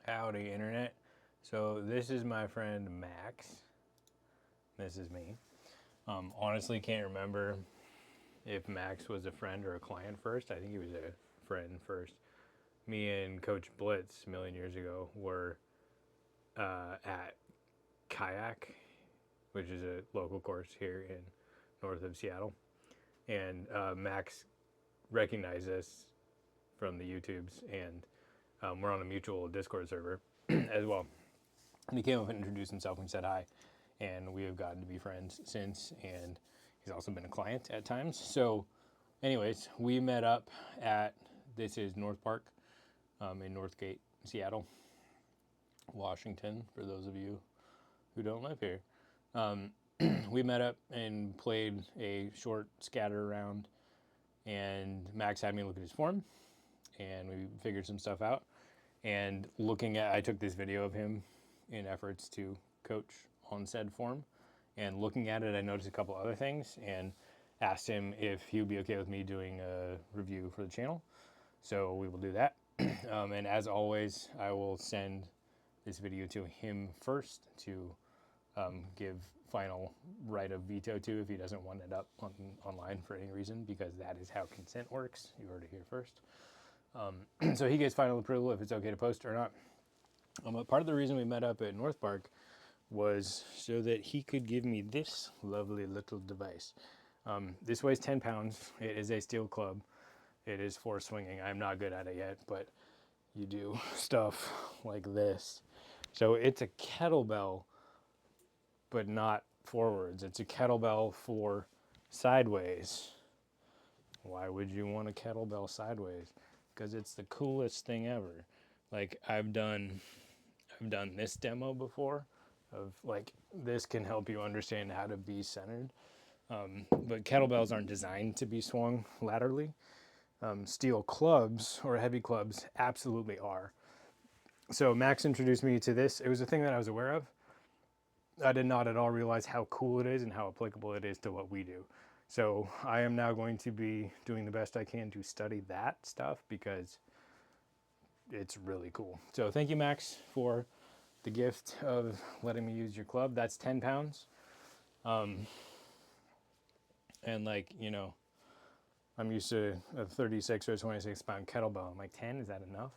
Howdy, Internet. So this is my friend Max. This is me. Honestly, can't remember if Max was a friend or a client first. I think he was a friend first. Me and Coach Blitz a million years ago were at Kayak, which is a local course here in north of Seattle. And Max recognized us from the YouTubes, and we're on a mutual Discord server as well. And he came up and introduced himself and said hi, and we have gotten to be friends since, and he's also been a client at times. So anyways, we met up at, this is North Park in Northgate, Seattle, Washington, for those of you who don't live here. We met up and played a short scatter round, and Max had me look at his form, and we figured some stuff out. And I took this video of him in efforts to coach on said form, and looking at it, I noticed a couple other things and asked him if he would be okay with me doing a review for the channel. So we will do that. And as always, I will send this video to him first to give final right of veto to if he doesn't want it up online for any reason, because that is how consent works. You heard it here first. So he gets final approval if it's okay to post or not. But part of the reason we met up at North Park was so that he could give me this lovely little device. This weighs 10 pounds. It is a steel club. It is for swinging. I'm not good at it yet, but you do stuff like this. So it's a kettlebell, but not forwards. It's a kettlebell for sideways. Why would you want a kettlebell sideways? Because it's the coolest thing ever. Like I've done this demo before of like, this can help you understand how to be centered. But kettlebells aren't designed to be swung laterally. Steel clubs or heavy clubs absolutely are. So Max introduced me to this. It was a thing that I was aware of. I did not at all realize how cool it is and how applicable it is to what we do. So I am now going to be doing the best I can to study that stuff because it's really cool. So thank you, Max, for the gift of letting me use your club. That's 10 pounds. And like, you know, I'm used to a 36 or 26 pound kettlebell. I'm like, 10, is that enough?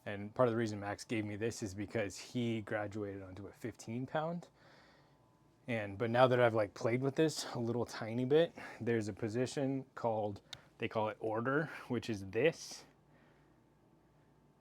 And part of the reason Max gave me this is because he graduated onto a 15 pound. But now that I've like played with this a little tiny bit, there's a position called, they call it order, which is this.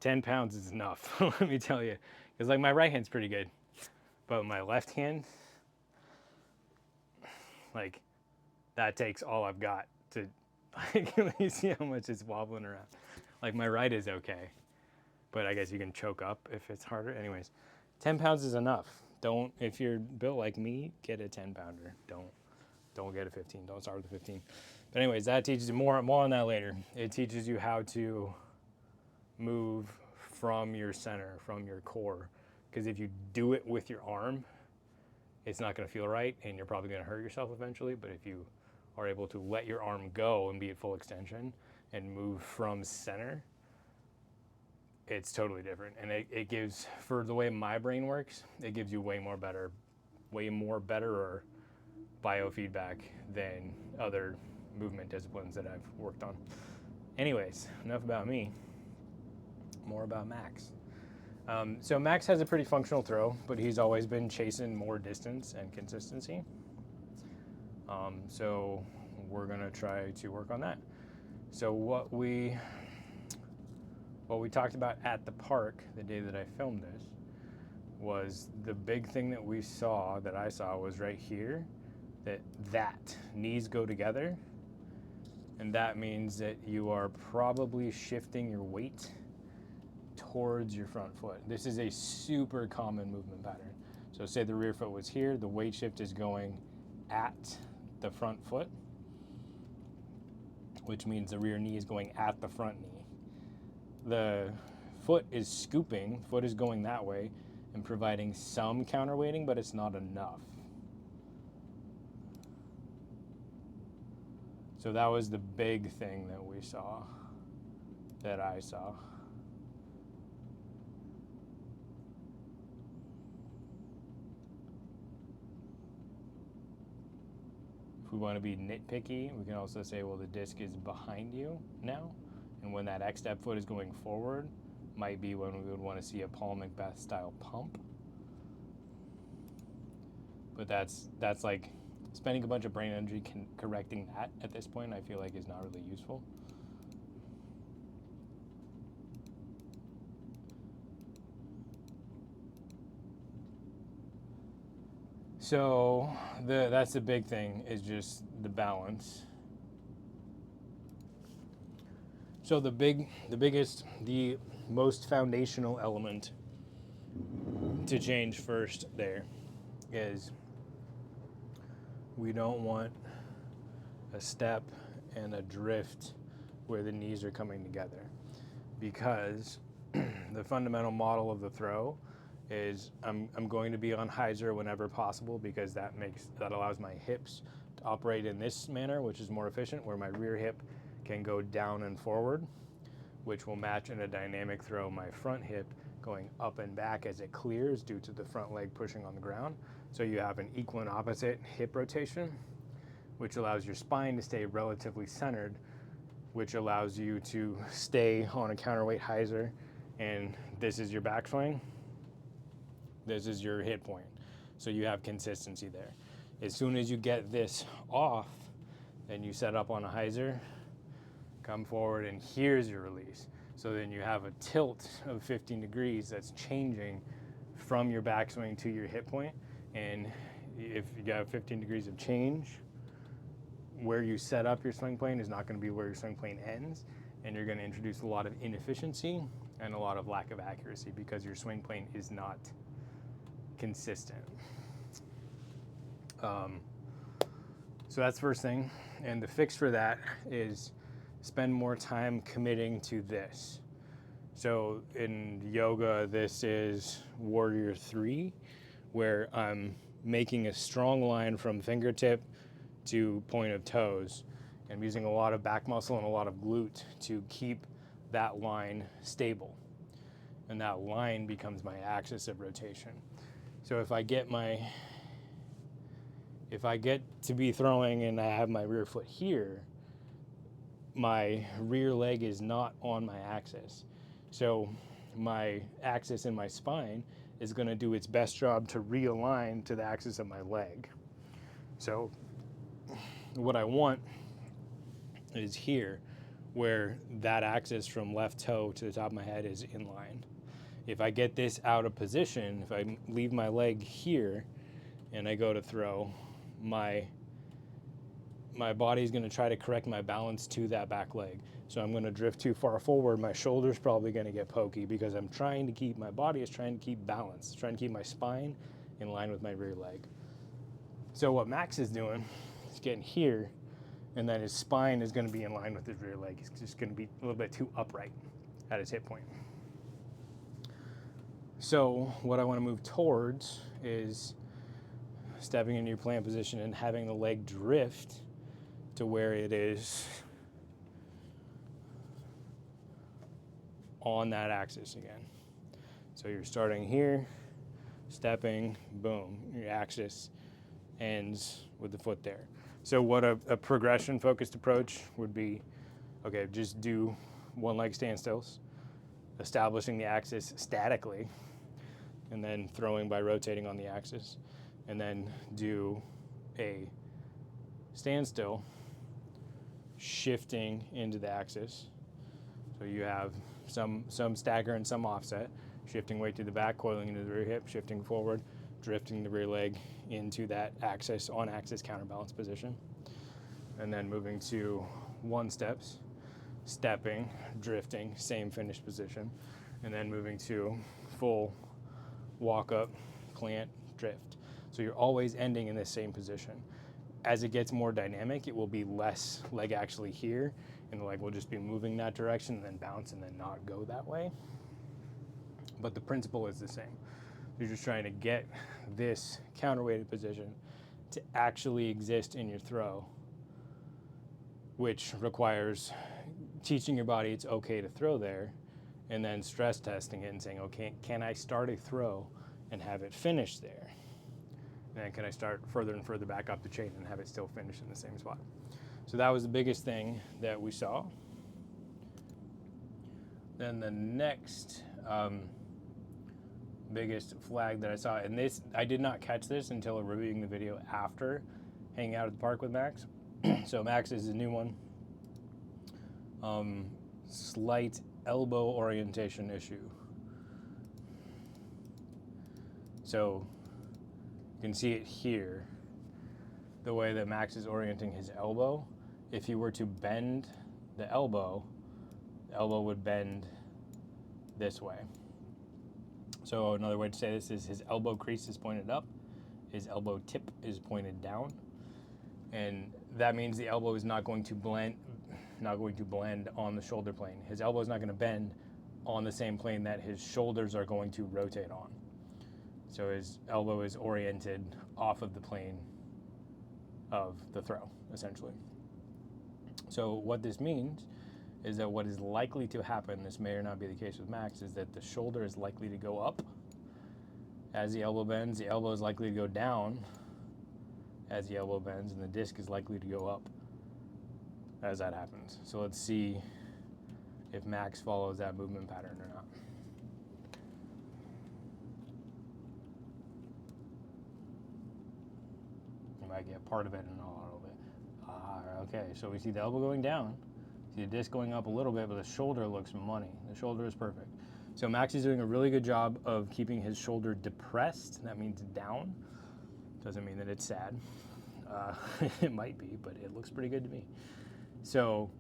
10 pounds is enough, let me tell you. Because like my right hand's pretty good, but my left hand, like that takes all I've got to like, you see how much it's wobbling around. Like my right is okay, but I guess you can choke up if it's harder. Anyways, 10 pounds is enough. Don't, if you're built like me, get a 10 pounder. Don't get a 15. Don't start with a 15. But anyways, that teaches you more on that later. It teaches you how to move from your center, from your core. Because if you do it with your arm, it's not going to feel right and you're probably going to hurt yourself eventually. But if you are able to let your arm go and be at full extension and move from center, it's totally different. And it gives, for the way my brain works, it gives you way more better biofeedback than other movement disciplines that I've worked on. Anyways, enough about me, more about Max. So Max has a pretty functional throw, but he's always been chasing more distance and consistency. So we're gonna try to work on that. So what we talked about at the park the day that I filmed this was the big thing that I saw was right here, that knees go together. And that means that you are probably shifting your weight towards your front foot. This is a super common movement pattern. So say the rear foot was here, the weight shift is going at the front foot, which means the rear knee is going at the front knee. The foot is scooping, foot is going that way and providing some counterweighting, but it's not enough. So that was the big thing that I saw. If we want to be nitpicky, we can also say, well, the disc is behind you now, and when that X step foot is going forward, might be when we would want to see a Paul Macbeth style pump. But that's like spending a bunch of brain energy correcting that at this point, I feel like is not really useful. So that's the big thing, is just the balance. So the most foundational element to change first there is we don't want a step and a drift where the knees are coming together, because the fundamental model of the throw is I'm going to be on hyzer whenever possible, because that allows my hips to operate in this manner, which is more efficient, where my rear hip can go down and forward, which will match in a dynamic throw my front hip going up and back as it clears due to the front leg pushing on the ground. So you have an equal and opposite hip rotation, which allows your spine to stay relatively centered, which allows you to stay on a counterweight hyzer, and this is your backswing. This is your hit point. So you have consistency there. As soon as you get this off, then you set up on a hyzer, come forward, and here's your release. So then you have a tilt of 15 degrees that's changing from your backswing to your hit point. And if you have 15 degrees of change, where you set up your swing plane is not going to be where your swing plane ends, and you're going to introduce a lot of inefficiency and a lot of lack of accuracy because your swing plane is not consistent. So that's first thing, and the fix for that is spend more time committing to this. So in yoga, this is Warrior 3, where I'm making a strong line from fingertip to point of toes. I'm using a lot of back muscle and a lot of glute to keep that line stable. And that line becomes my axis of rotation. So if I get to be throwing and I have my rear foot here, my rear leg is not on my axis. So my axis in my spine is going to do its best job to realign to the axis of my leg. So what I want is here, where that axis from left toe to the top of my head is in line. If I get this out of position, if I leave my leg here and I go to throw, my body is going to try to correct my balance to that back leg. So I'm going to drift too far forward. My shoulder's probably going to get pokey because my body is trying to keep balance, trying to keep my spine in line with my rear leg. So what Max is doing is getting here, and then his spine is going to be in line with his rear leg. He's just going to be a little bit too upright at his hip point. So what I want to move towards is stepping into your plant position and having the leg drift to where it is on that axis again. So you're starting here, stepping, boom, your axis ends with the foot there. So what a progression-focused approach would be, okay, just do one leg standstills, establishing the axis statically, and then throwing by rotating on the axis, and then do a standstill, shifting into the axis. So you have some stagger and some offset, shifting weight to the back, coiling into the rear hip, shifting forward, drifting the rear leg into that axis, on axis counterbalance position, and then moving to one steps, stepping, drifting, same finished position, and then moving to full walk up, plant, drift. So you're always ending in this same position. As it gets more dynamic, it will be less leg actually here, and the leg will just be moving that direction and then bounce and then not go that way. But the principle is the same. You're just trying to get this counterweighted position to actually exist in your throw, which requires teaching your body it's okay to throw there, and then stress testing it and saying, okay, can I start a throw and have it finish there? And then can I start further and further back up the chain and have it still finish in the same spot? So that was the biggest thing that we saw. Then the next biggest flag that I saw, and this, I did not catch this until reviewing the video after hanging out at the park with Max. So Max is a new one. Slight elbow orientation issue. So you can see it here, the way that Max is orienting his elbow. If he were to bend the elbow would bend this way. So another way to say this is his elbow crease is pointed up, his elbow tip is pointed down, and that means the elbow is not going to blend on the shoulder plane. His elbow is not going to bend on the same plane that his shoulders are going to rotate on. So his elbow is oriented off of the plane of the throw, essentially. So what this means is that what is likely to happen, this may or not be the case with Max, is that the shoulder is likely to go up as the elbow bends, the elbow is likely to go down as the elbow bends, and the disc is likely to go up as that happens. So let's see if Max follows that movement pattern or not. You might get part of it and not all of it. Okay, so we see the elbow going down, see the disc going up a little bit, but the shoulder looks money. The shoulder is perfect. So Max is doing a really good job of keeping his shoulder depressed. That means down. Doesn't mean that it's sad. It might be, but it looks pretty good to me. So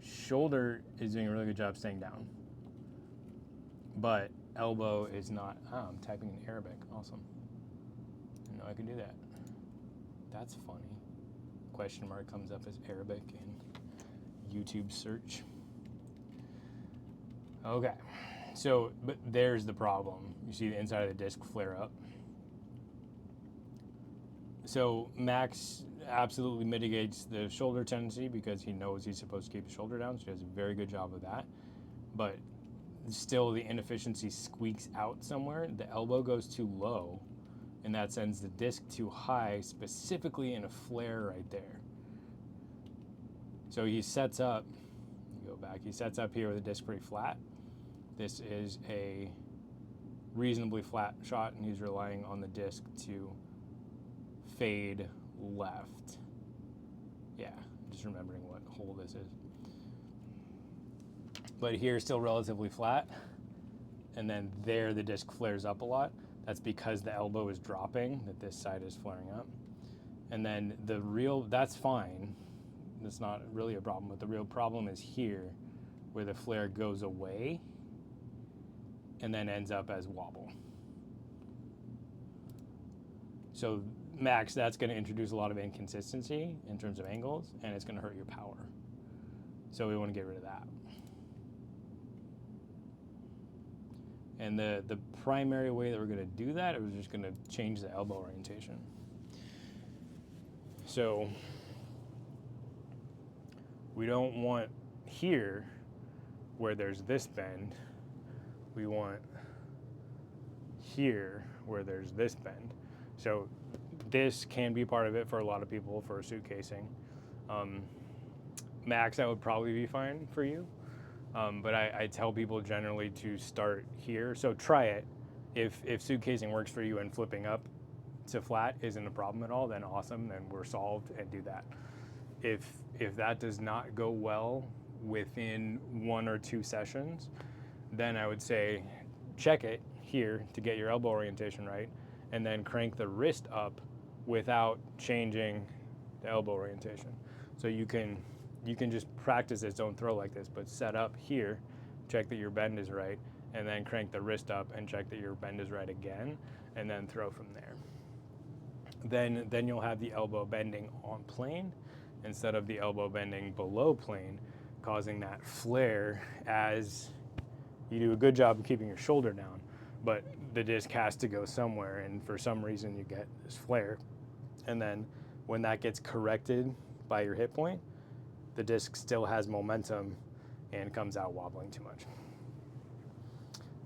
shoulder is doing a really good job staying down, but elbow is not. Oh, I'm typing in Arabic. Awesome. I didn't know I could do that. That's funny. Question mark comes up as Arabic in YouTube search. Okay, so, but there's the problem. You see the inside of the disc flare up. So Max absolutely mitigates the shoulder tendency because he knows he's supposed to keep the shoulder down, so he does a very good job of that. But still the inefficiency squeaks out somewhere. The elbow goes too low, and that sends the disc too high, specifically in a flare right there. So he sets up, go back, he sets up here with the disc pretty flat. This is a reasonably flat shot, and he's relying on the disc to fade left. Yeah, just remembering what hole this is. But here, still relatively flat. And then there, the disc flares up a lot. That's because the elbow is dropping, that this side is flaring up. And then that's fine. That's not really a problem, but the real problem is here, where the flare goes away and then ends up as wobble. So Max, that's going to introduce a lot of inconsistency in terms of angles, and it's going to hurt your power. So we want to get rid of that. And the primary way that we're going to do that, we're just going to change the elbow orientation. So we don't want here where there's this bend. We want here where there's this bend. So this can be part of it for a lot of people for a suit casing. Max, that would probably be fine for you. But I tell people generally to start here. So try it. If suit casing works for you and flipping up to flat isn't a problem at all, then awesome, then we're solved, and do that. If that does not go well within 1 or 2 sessions, then I would say check it here to get your elbow orientation right, and then crank the wrist up without changing the elbow orientation. So you can just practice this, don't throw like this, but set up here, check that your bend is right, and then crank the wrist up and check that your bend is right again, and then throw from there. Then you'll have the elbow bending on plane instead of the elbow bending below plane, causing that flare as you do a good job of keeping your shoulder down, but the disc has to go somewhere, and for some reason you get this flare. And then when that gets corrected by your hit point, the disc still has momentum and comes out wobbling too much.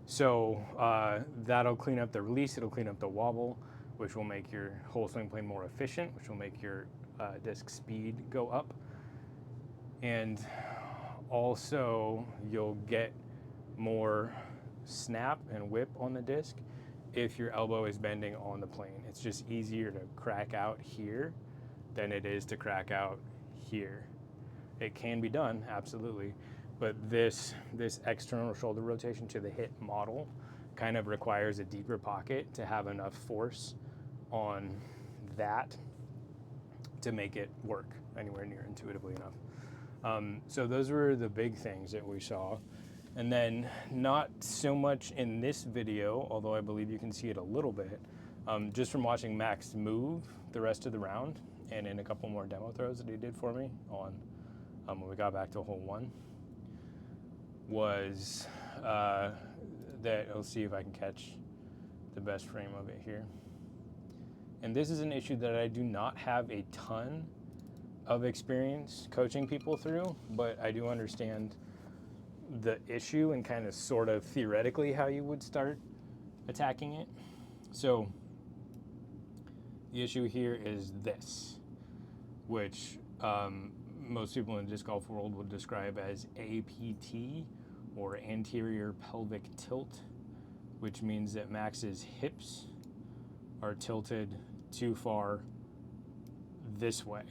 So that'll clean up the release, it'll clean up the wobble. which will make your whole swing plane more efficient, which will make your disc speed go up. And also you'll get more snap and whip on the disc if your elbow is bending on the plane. It's just easier to crack out here than it is to crack out here. It can be done, absolutely, but this external shoulder rotation to the hip model kind of requires a deeper pocket to have enough force on that to make it work anywhere near intuitively enough. So those were the big things that we saw. And then not so much in this video, although I believe you can see it a little bit, just from watching Max move the rest of the round and in a couple more demo throws that he did for me on when we got back to hole 1, was that, I'll see if I can catch the best frame of it here. And this is an issue that I do not have a ton of experience coaching people through, but I do understand the issue and kind of sort of theoretically how you would start attacking it. So the issue here is this, which most people in the disc golf world would describe as APT, or anterior pelvic tilt, which means that Max's hips are tilted too far this way.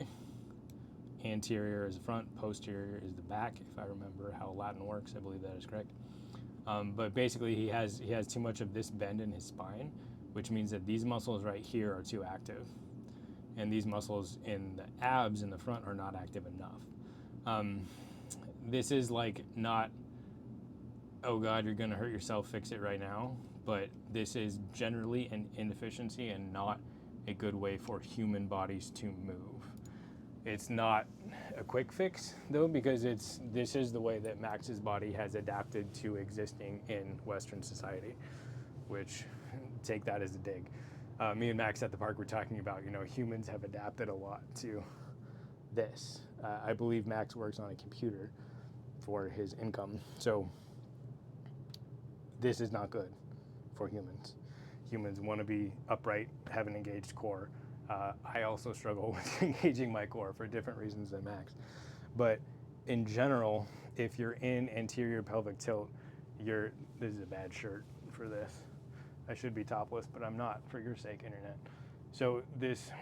Anterior is the front, posterior is the back, if I remember how Latin works. I believe that is correct. But basically he has too much of this bend in his spine, which means that these muscles right here are too active, and these muscles in the abs in the front are not active enough. This is like not, oh God, you're gonna hurt yourself, fix it right now, but this is generally an inefficiency and not a good way for human bodies to move. It's not a quick fix though, because this is the way that Max's body has adapted to existing in Western society, which, take that as a dig. Me and Max at the park were talking about, humans have adapted a lot to this. I believe Max works on a computer for his income, so this is not good for humans. Humans want to be upright, have an engaged core. I also struggle with engaging my core for different reasons than Max. But in general, if you're in anterior pelvic tilt, this is a bad shirt for this. I should be topless, but I'm not, for your sake, internet. So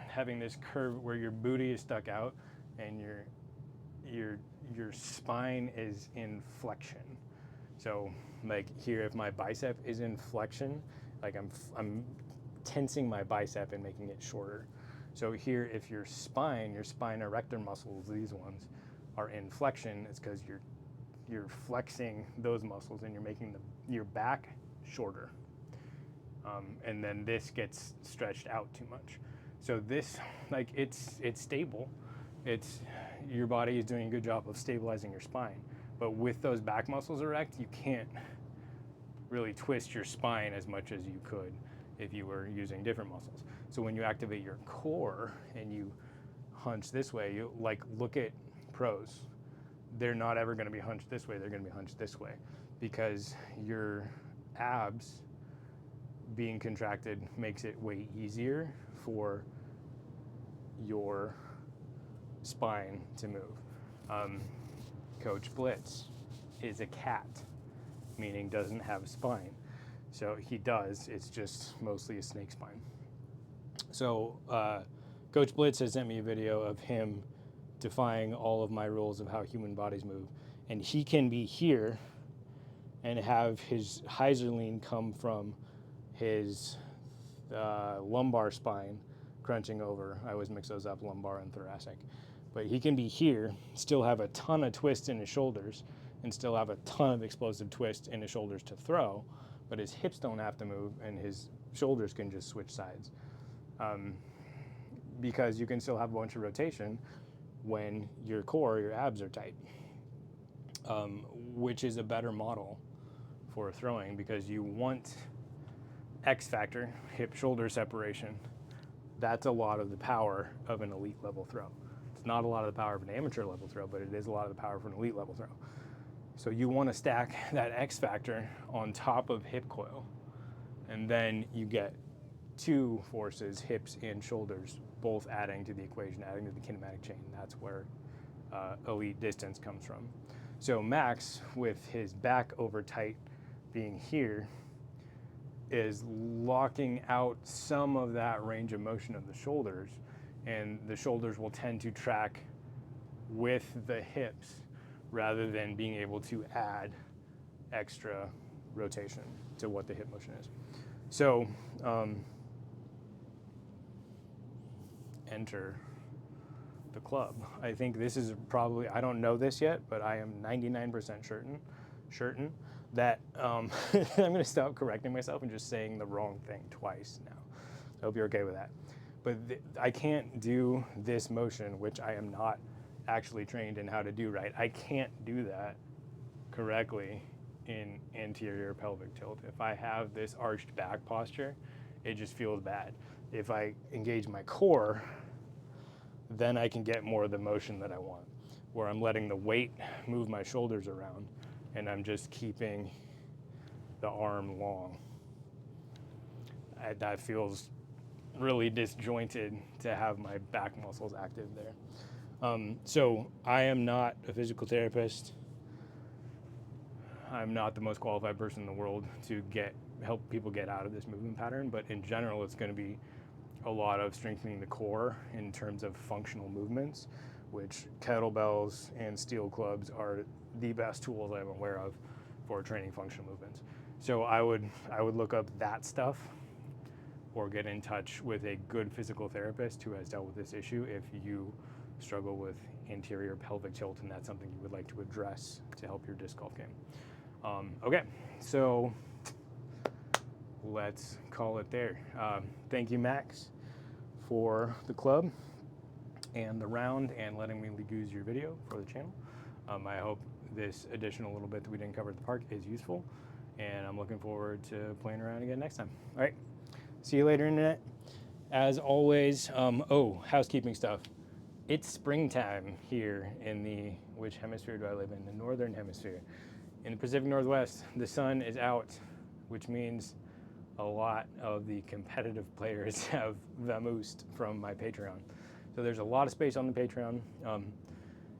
having this curve where your booty is stuck out and your spine is in flexion. So like here, if my bicep is in flexion, like I'm tensing my bicep and making it shorter. So here, if your spine erector muscles, these ones, are in flexion, it's because you're flexing those muscles and you're making your back shorter. And then this gets stretched out too much. So this, it's stable. Your body is doing a good job of stabilizing your spine. But with those back muscles erect, you can't really twist your spine as much as you could if you were using different muscles. So when you activate your core and you hunch this way, you look at pros. They're not ever going to be hunched this way. They're going to be hunched this way because your abs being contracted makes it way easier for your spine to move. Coach Blitz is a cat, meaning doesn't have a spine. So he does, it's just mostly a snake spine. So Coach Blitz has sent me a video of him defying all of my rules of how human bodies move. And he can be here and have his hyserline come from his lumbar spine crunching over. I always mix those up, lumbar and thoracic. But he can be here, still have a ton of twist in his shoulders, and still have a ton of explosive twist in his shoulders to throw, but his hips don't have to move and his shoulders can just switch sides. Because you can still have a bunch of rotation when your core, your abs are tight, which is a better model for throwing because you want X factor, hip-shoulder separation. That's a lot of the power of an elite level throw. It's not a lot of the power of an amateur level throw, but it is a lot of the power for an elite level throw. So you want to stack that X factor on top of hip coil, and then you get two forces, hips and shoulders, both adding to the equation, adding to the kinematic chain. That's where elite distance comes from. So Max, with his back over tight being here, is locking out some of that range of motion of the shoulders, and the shoulders will tend to track with the hips rather than being able to add extra rotation to what the hip motion is. So enter the club. I think this is probably, I don't know this yet, but I am 99% certain that I'm going to stop correcting myself and just saying the wrong thing twice now. I hope you're okay with that. But I can't do this motion, which I am not actually trained in how to do right. I can't do that correctly in anterior pelvic tilt. If I have this arched back posture, it just feels bad. If I engage my core, then I can get more of the motion that I want, where I'm letting the weight move my shoulders around and I'm just keeping the arm long. That feels really disjointed to have my back muscles active there. So I am not a physical therapist. I'm not the most qualified person in the world to help people get out of this movement pattern, but in general, it's going to be a lot of strengthening the core in terms of functional movements, which kettlebells and steel clubs are the best tools I'm aware of for training functional movements. So I would look up that stuff or get in touch with a good physical therapist who has dealt with this issue if you struggle with anterior pelvic tilt and that's something you would like to address to help your disc golf game. Okay, so let's call it there. Thank you, Max, for the club and the round and letting me use your video for the channel. I hope this additional little bit that we didn't cover at the park is useful, and I'm looking forward to playing around again next time. All right, see you later, Internet. As always, housekeeping stuff. It's springtime here in the, which hemisphere do I live in? The northern hemisphere. In the Pacific Northwest, the sun is out, which means a lot of the competitive players have vamoosed from my Patreon. So there's a lot of space on the Patreon.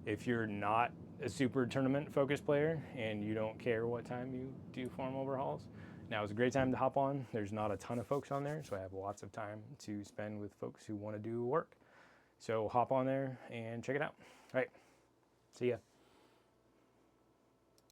If you're not a super tournament focused player and you don't care what time you do form overhauls, now is a great time to hop on. There's not a ton of folks on there, so I have lots of time to spend with folks who want to do work. So hop on there and check it out. All right, see ya.